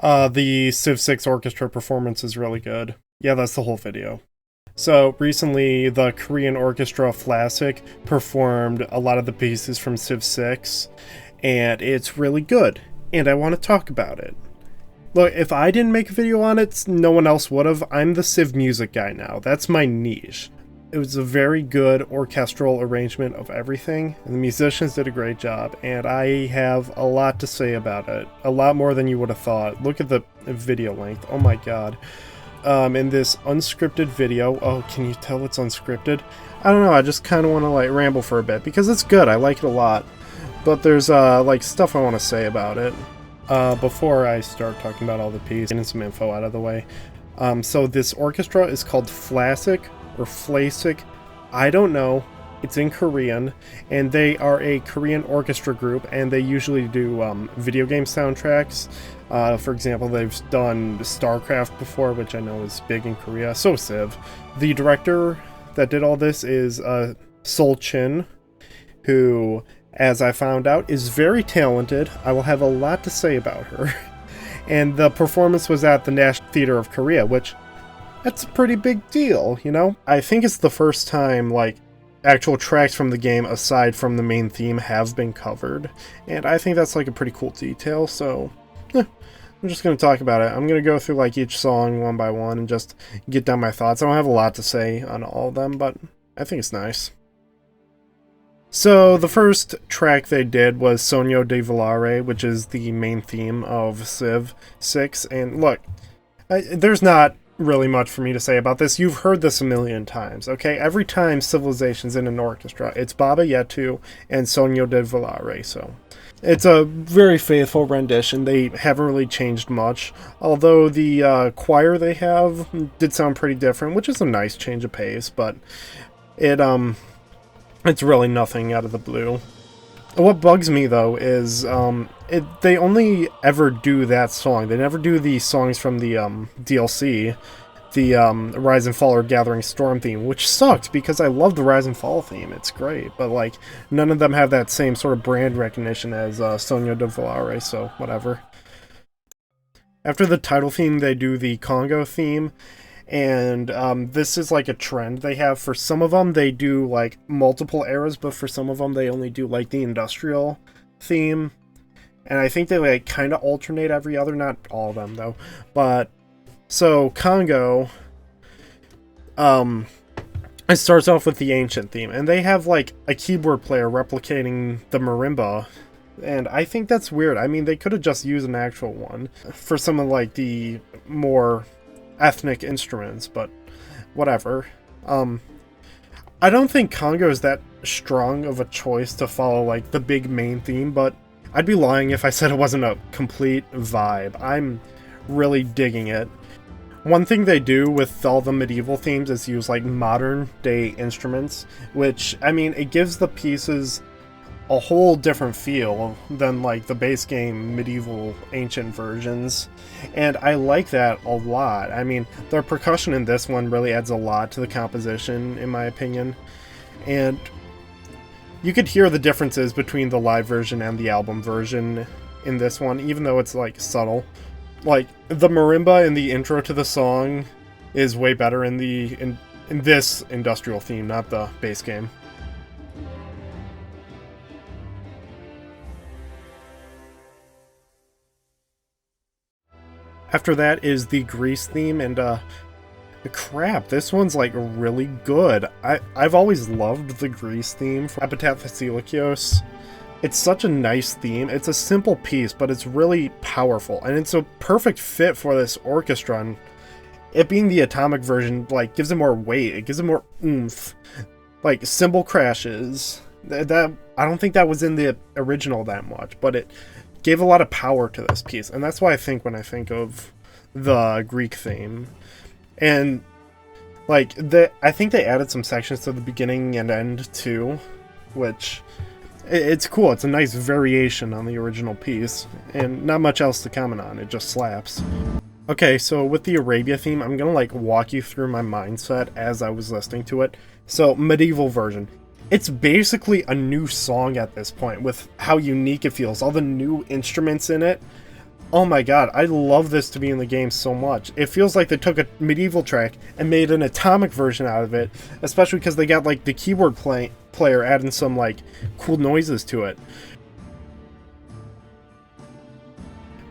The Civ 6 orchestra performance is really good. Yeah, that's the whole video. So recently, the Korean Orchestra Classic performed a lot of the pieces from Civ 6, and it's really good, and I want to talk about it. Look, if I didn't make a video on it, no one else would have. I'm the Civ music guy now. That's my niche. It was a very good orchestral arrangement of everything, and the musicians did a great job, and I have a lot to say about it. A lot more than you would have thought. Look at the video length. Oh my god. In this unscripted video, oh, can you tell it's unscripted? I don't know, I just kind of want to, like, ramble for a bit, because it's good, I like it a lot. But there's, like, stuff I want to say about it. Before I start talking about all the pieces, getting some info out of the way. So this orchestra is called Flasic, or Flasic, I don't know. It's in Korean, and they are a Korean orchestra group, and they usually do video game soundtracks. For example, they've done StarCraft before, which I know is big in Korea. So Civ. The director that did all this is Sol Chin, who, as I found out, is very talented. I will have a lot to say about her. And the performance was at the National Theater of Korea, which, that's a pretty big deal, you know? I think it's the first time, like, actual tracks from the game aside from the main theme have been covered, and I think that's like a pretty cool detail. So I'm just going to talk about it. I'm going to go through like each song one by one and just get down my thoughts. I don't have a lot to say on all of them, but I think it's nice. So the first track they did was Sogno di Volare, which is the main theme of Civ 6, and look, there's not really much for me to say about this. You've heard this a million times, okay? Every time Civilization's in an orchestra, it's Baba Yetu and Sogno di Volare, so it's a very faithful rendition. They haven't really changed much, although the choir they have did sound pretty different, which is a nice change of pace, but it's really nothing out of the blue. What bugs me, though, is they only ever do that song. They never do the songs from the DLC, the Rise and Fall or Gathering Storm theme, which sucked because I love the Rise and Fall theme. It's great, but like none of them have that same sort of brand recognition as Sogno di Volare, so whatever. After the title theme, they do the Congo theme. And this is like a trend they have. For some of them, they do like multiple eras, but for some of them, they only do like the industrial theme. And I think they like kind of alternate every other, not all of them though. But so Congo, it starts off with the ancient theme, and they have like a keyboard player replicating the marimba. And I think that's weird. I mean, they could have just used an actual one for some of like the more ethnic instruments, but whatever. I don't think Congo is that strong of a choice to follow like the big main theme, but I'd be lying if I said it wasn't a complete vibe. I'm really digging it. One thing they do with all the medieval themes is use like modern day instruments, which, I mean, it gives the pieces a whole different feel than like the base game medieval ancient versions, and I like that a lot. I mean, the percussion in this one really adds a lot to the composition, in my opinion, and you could hear the differences between the live version and the album version in this one, even though it's like subtle. Like the marimba in the intro to the song is way better in this industrial theme, not the base game. After that is the Greece theme, and crap, this one's like really good. I've always loved the Greece theme from Epitaph Thessalonikios. It's such a nice theme. It's a simple piece, but it's really powerful, and it's a perfect fit for this orchestra. And it being the atomic version, like, gives it more weight. It gives it more oomph. Like, cymbal crashes. That I don't think that was in the original that much, but it gave a lot of power to this piece, and that's why I think when I think of the Greek theme. And like I think they added some sections to the beginning and end too, which it's cool. It's a nice variation on the original piece, and not much else to comment on. It just slaps. Okay, so with the Arabia theme, I'm gonna like walk you through my mindset as I was listening to it. So medieval version. It's basically a new song at this point with how unique it feels. All the new instruments in it. Oh my god, I love this to be in the game so much. It feels like they took a medieval track and made an atomic version out of it, especially because they got like the keyboard player adding some like cool noises to it.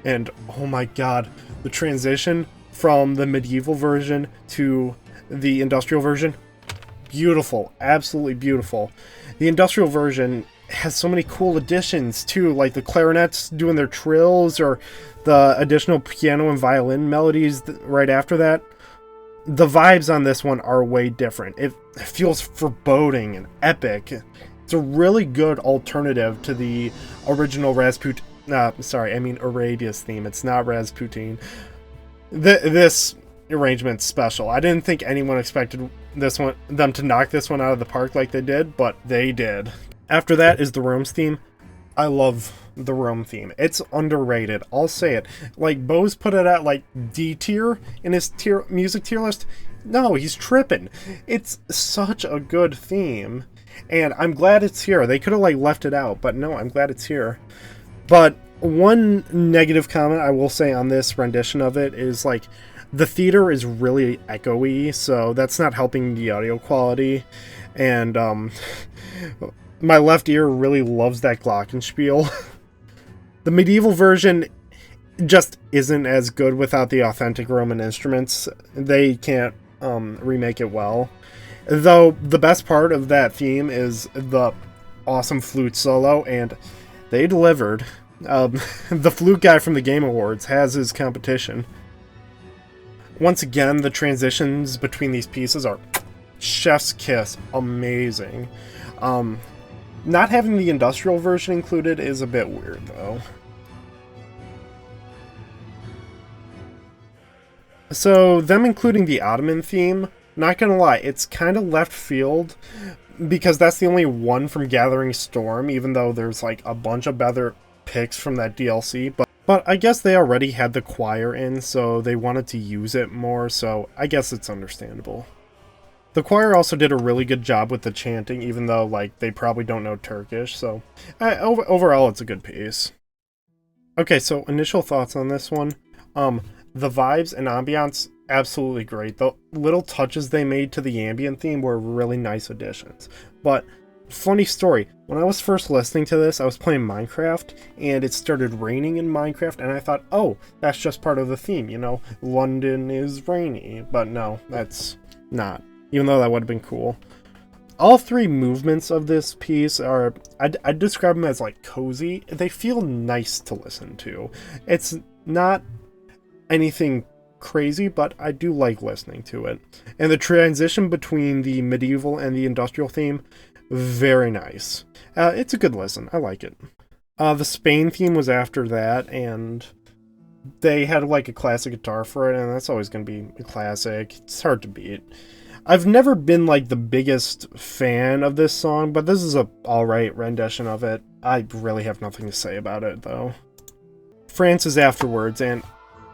And oh my god, the transition from the medieval version to the industrial version, beautiful, absolutely beautiful. The industrial version has so many cool additions too, like the clarinets doing their trills, or the additional piano and violin melodies right after that. The vibes on this one are way different. It feels foreboding and epic. It's a really good alternative to the original Arabia's theme. It's not Rasputin. This arrangement's special. I didn't think anyone expected them to knock this one out of the park like they did, but they did. After that is the Rome's theme. I love the Rome theme. It's underrated. I'll say it. Like, Bose put it at like D tier in his music tier list. No, he's tripping. It's such a good theme, and I'm glad it's here. They could have like left it out, but no, I'm glad it's here. But one negative comment I will say on this rendition of it is like the theater is really echoey, so that's not helping the audio quality. And my left ear really loves that glockenspiel. The medieval version just isn't as good without the authentic Roman instruments. They can't remake it well. Though the best part of that theme is the awesome flute solo, and they delivered. The flute guy from the Game Awards has his competition. Once again, the transitions between these pieces are chef's kiss. Amazing. Not having the industrial version included is a bit weird, though. So, them including the Ottoman theme, not gonna lie, it's kind of left field, because that's the only one from Gathering Storm, even though there's like a bunch of other picks from that DLC, but I guess they already had the choir in, so they wanted to use it more, so I guess it's understandable. The choir also did a really good job with the chanting, even though like they probably don't know Turkish, so overall it's a good piece. Okay, so initial thoughts on this one. The vibes and ambiance, absolutely great. The little touches they made to the ambient theme were really nice additions. But funny story, when I was first listening to this, I was playing Minecraft, and it started raining in Minecraft, and I thought, oh, that's just part of the theme, you know, London is rainy. But no, that's not. Even though that would have been cool. All three movements of this piece are, I'd describe them as like cozy. They feel nice to listen to. It's not anything crazy, but I do like listening to it. And the transition between the medieval and the industrial theme, very nice. It's a good listen. I like it. The Spain theme was after that, and they had like a classic guitar for it, and that's always going to be a classic. It's hard to beat. I've never been like the biggest fan of this song, but this is a alright rendition of it. I really have nothing to say about it, though. France is afterwards, and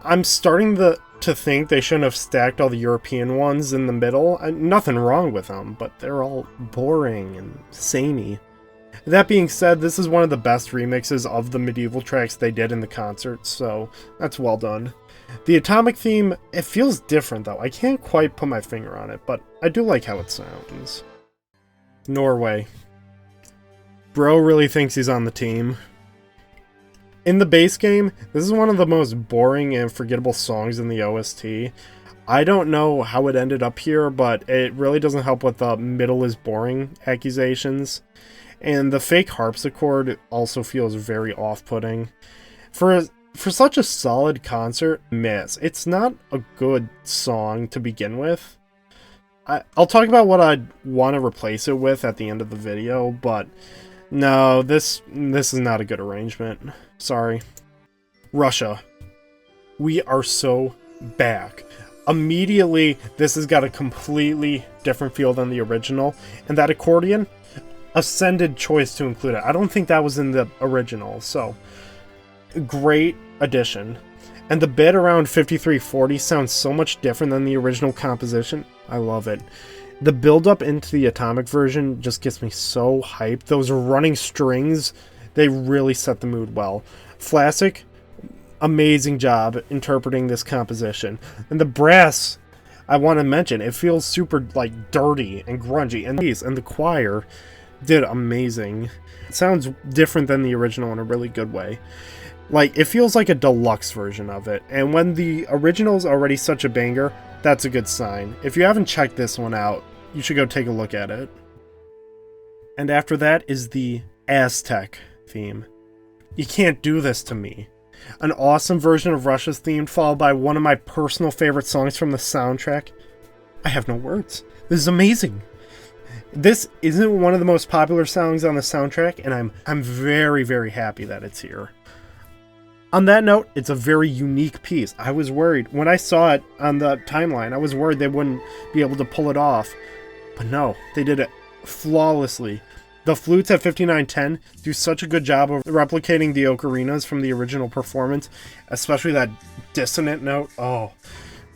I'm starting to think they shouldn't have stacked all the European ones in the middle. Nothing wrong with them, but they're all boring and samey. That being said, this is one of the best remixes of the medieval tracks they did in the concert, so that's well done. The atomic theme, it feels different though. I can't quite put my finger on it, but I do like how it sounds. Norway. Bro really thinks he's on the team. In the base game, this is one of the most boring and forgettable songs in the OST. I don't know how it ended up here, but it really doesn't help with the middle is boring accusations. And the fake harpsichord also feels very off-putting. For such a solid concert, miss. It's not a good song to begin with. I'll talk about what I'd want to replace it with at the end of the video, but no, this is not a good arrangement. Sorry. Russia. We are so back. Immediately, this has got a completely different feel than the original, and that accordion, ascended choice to include it. I don't think that was in the original, so great addition. And the bit around 5340 sounds so much different than the original composition. I love it. The build-up into the atomic version just gets me so hyped. Those running strings, they really set the mood well. Flaccid, amazing job interpreting this composition. And the brass, I want to mention, it feels super like dirty and grungy, and the choir did amazing. It sounds different than the original in a really good way. Like, it feels like a deluxe version of it, and when the original is already such a banger, that's a good sign. If you haven't checked this one out, you should go take a look at it. And after that is the Aztec theme. You can't do this to me. An awesome version of Russia's theme, followed by one of my personal favorite songs from the soundtrack. I have no words. This is amazing. This isn't one of the most popular songs on the soundtrack, and I'm very, very happy that it's here. On that note, it's a very unique piece. I was worried. When I saw it on the timeline, I was worried they wouldn't be able to pull it off. But no, they did it flawlessly. The flutes at 5910 do such a good job of replicating the ocarinas from the original performance, especially that dissonant note. Oh,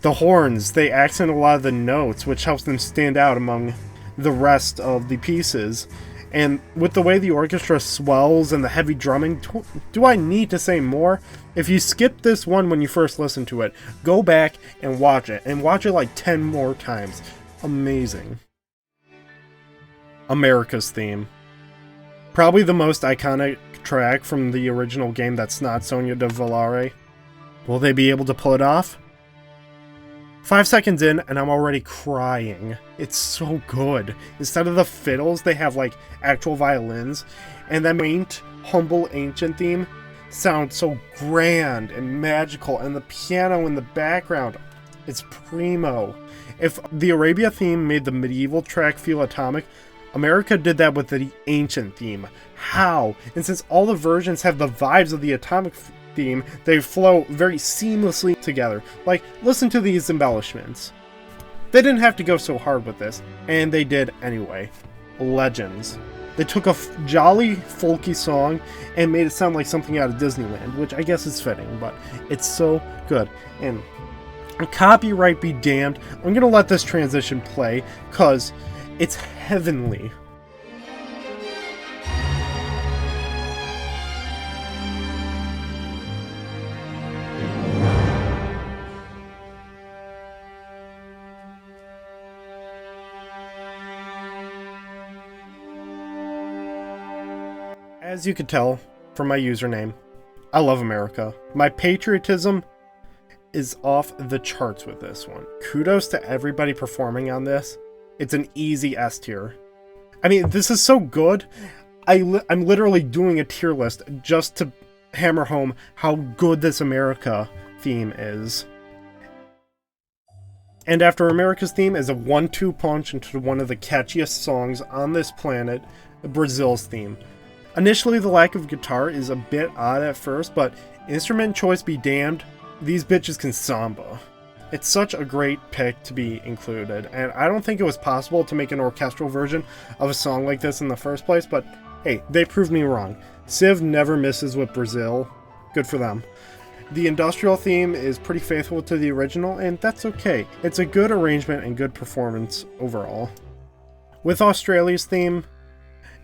the horns, they accent a lot of the notes, which helps them stand out among the rest of the pieces. And with the way the orchestra swells and the heavy drumming, do I need to say more? If you skip this one when you first listen to it, go back and watch it like 10 more times. Amazing. America's theme. Probably the most iconic track from the original game that's not Sonia de Volare. Will they be able to pull it off? 5 seconds in, and I'm already crying. It's so good. Instead of the fiddles, they have, like, actual violins. And that quaint, humble, ancient theme sounds so grand and magical. And the piano in the background, it's primo. If the Arabia theme made the medieval track feel atomic, America did that with the ancient theme. How? And since all the versions have the vibes of the atomic theme, they flow very seamlessly together. Like, listen to these embellishments. They didn't have to go so hard with this, and they did anyway. Legends. They took a jolly, folky song and made it sound like something out of Disneyland, which I guess is fitting, but it's so good. And copyright be damned, I'm gonna let this transition play, cause it's heavenly. As you could tell from my username, I love America. My patriotism is off the charts with this one. Kudos to everybody performing on this. It's an easy S tier. I mean, this is so good. I'm literally doing a tier list just to hammer home how good this America theme is. And after America's theme is a 1-2 punch into one of the catchiest songs on this planet, Brazil's theme. Initially, the lack of guitar is a bit odd at first, but instrument choice be damned, these bitches can samba. It's such a great pick to be included, and I don't think it was possible to make an orchestral version of a song like this in the first place, but hey, they proved me wrong. Civ never misses with Brazil. Good for them. The industrial theme is pretty faithful to the original, and that's okay. It's a good arrangement and good performance overall. With Australia's theme,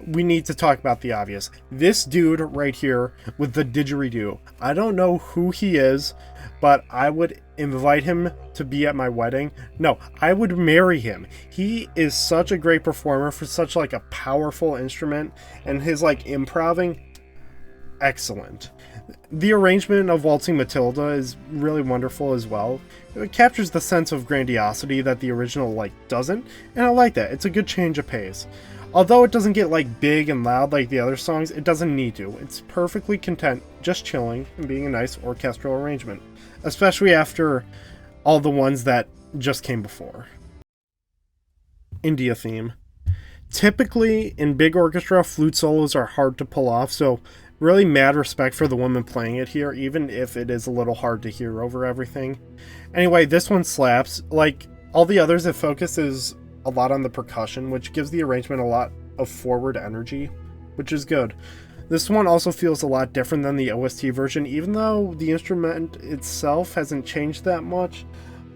we need to talk about the obvious. This dude right here with the didgeridoo. I don't know who he is, but I would invite him to be at my wedding. No, I would marry him. He is such a great performer for such like a powerful instrument, and his like improving, excellent. The arrangement of Waltzing Matilda is really wonderful as well. It captures the sense of grandiosity that the original like doesn't, and I like that. It's a good change of pace. Although it doesn't get like big and loud like the other songs, it doesn't need to. It's perfectly content just chilling and being a nice orchestral arrangement, especially after all the ones that just came before. India theme. Typically in big orchestra, flute solos are hard to pull off, so really mad respect for the woman playing it here, even if it is a little hard to hear over everything. Anyway, this one slaps. Like all the others, it focuses a lot on the percussion, which gives the arrangement a lot of forward energy, which is good. This one also feels a lot different than the OST version, even though the instrument itself hasn't changed that much.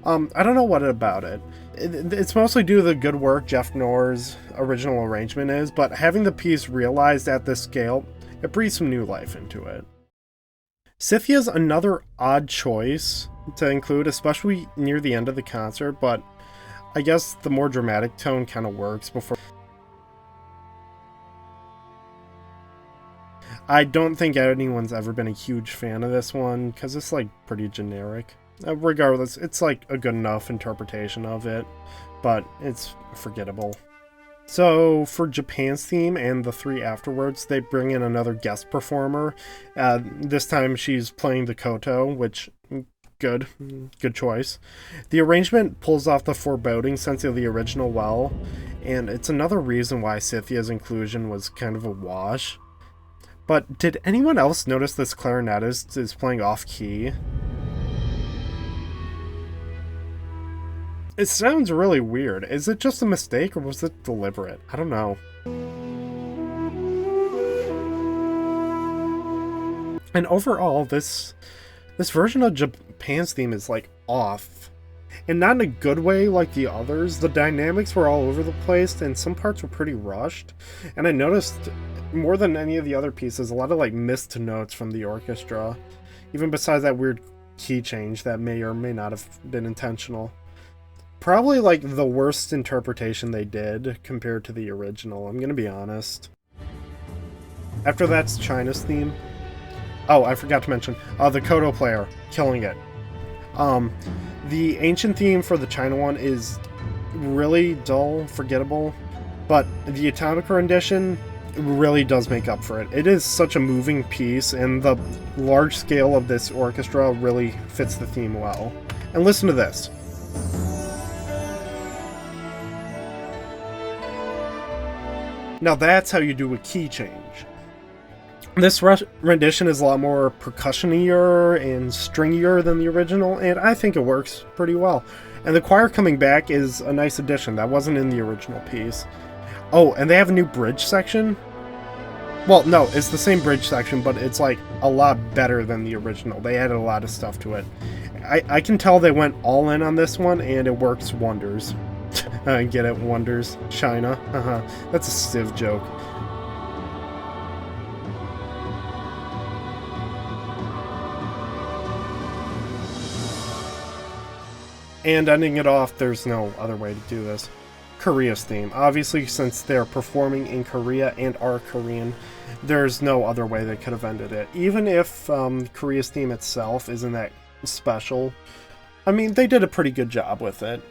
I don't know what about it. It's mostly due to the good work Jeff Nor's original arrangement is, but having the piece realized at this scale, it breathes some new life into it. Scythia's another odd choice to include, especially near the end of the concert, but I guess the more dramatic tone kind of works before. I don't think anyone's ever been a huge fan of this one, because it's like pretty generic. Regardless, it's like a good enough interpretation of it, but it's forgettable. So for Japan's theme and the three afterwards, they bring in another guest performer. This time she's playing the koto, which good choice. The arrangement pulls off the foreboding sense of the original well, and it's another reason why Scythia's inclusion was kind of a wash. But did anyone else notice this clarinetist is playing off-key? It sounds really weird. Is it just a mistake or was it deliberate? I don't know. And overall, this version of Japan's theme is like off. And not in a good way like the others. The dynamics were all over the place and some parts were pretty rushed. And I noticed more than any of the other pieces, a lot of like missed notes from the orchestra. Even besides that weird key change that may or may not have been intentional. Probably like the worst interpretation they did compared to the original, I'm gonna be honest. After that's China's theme. Oh, I forgot to mention, the koto player, killing it. The ancient theme for the China one is really dull, forgettable, but the atomic rendition really does make up for it. It is such a moving piece, and the large scale of this orchestra really fits the theme well. And listen to this. Now that's how you do a key change. This rendition is a lot more percussion-ier and stringier than the original, and I think it works pretty well. And the choir coming back is a nice addition. That wasn't in the original piece. Oh, and they have a new bridge section? Well, no, it's the same bridge section, but it's like a lot better than the original. They added a lot of stuff to it. I can tell they went all in on this one, and it works wonders. Get it? Wonders. China. That's a Civ joke. And ending it off, there's no other way to do this. Korea's theme. Obviously, since they're performing in Korea and are Korean, there's no other way they could have ended it. Even if Korea's theme itself isn't that special, I mean, they did a pretty good job with it.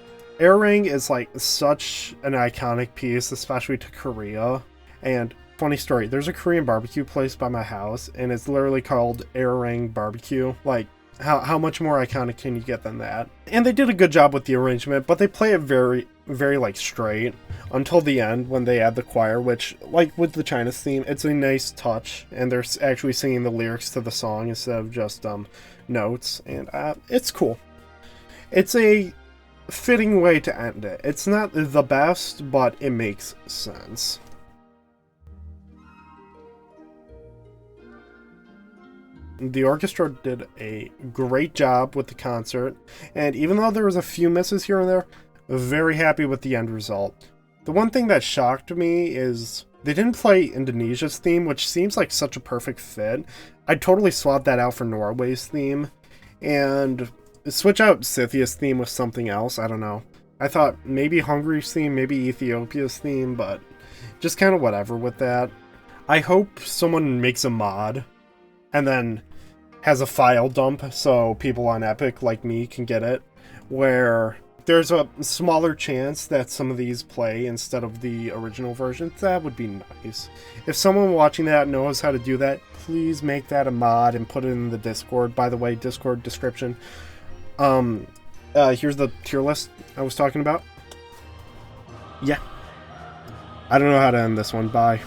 Air Ring is like such an iconic piece, especially to Korea. And funny story, there's a Korean barbecue place by my house, and it's literally called Air Ring Barbecue. Like, how much more iconic can you get than that? And they did a good job with the arrangement, but they play it very, very like straight until the end when they add the choir, which, like with the China's theme, it's a nice touch, and they're actually singing the lyrics to the song instead of just notes, and it's cool. It's a fitting way to end it. It's not the best, but it makes sense. The orchestra did a great job with the concert, and even though there was a few misses here and there, very happy with the end result. The one thing that shocked me is they didn't play Indonesia's theme, which seems like such a perfect fit. I'd totally swap that out for Norway's theme, and switch out Scythia's theme with something else. I don't know. I thought maybe Hungary's theme, maybe Ethiopia's theme, but just kind of whatever with that. I hope someone makes a mod and then has a file dump so people on Epic like me can get it, where there's a smaller chance that some of these play instead of the original versions. That would be nice. If someone watching that knows how to do that, please make that a mod and put it in the Discord. By the way, Discord description. Here's the tier list I was talking about. Yeah. I don't know how to end this one. Bye.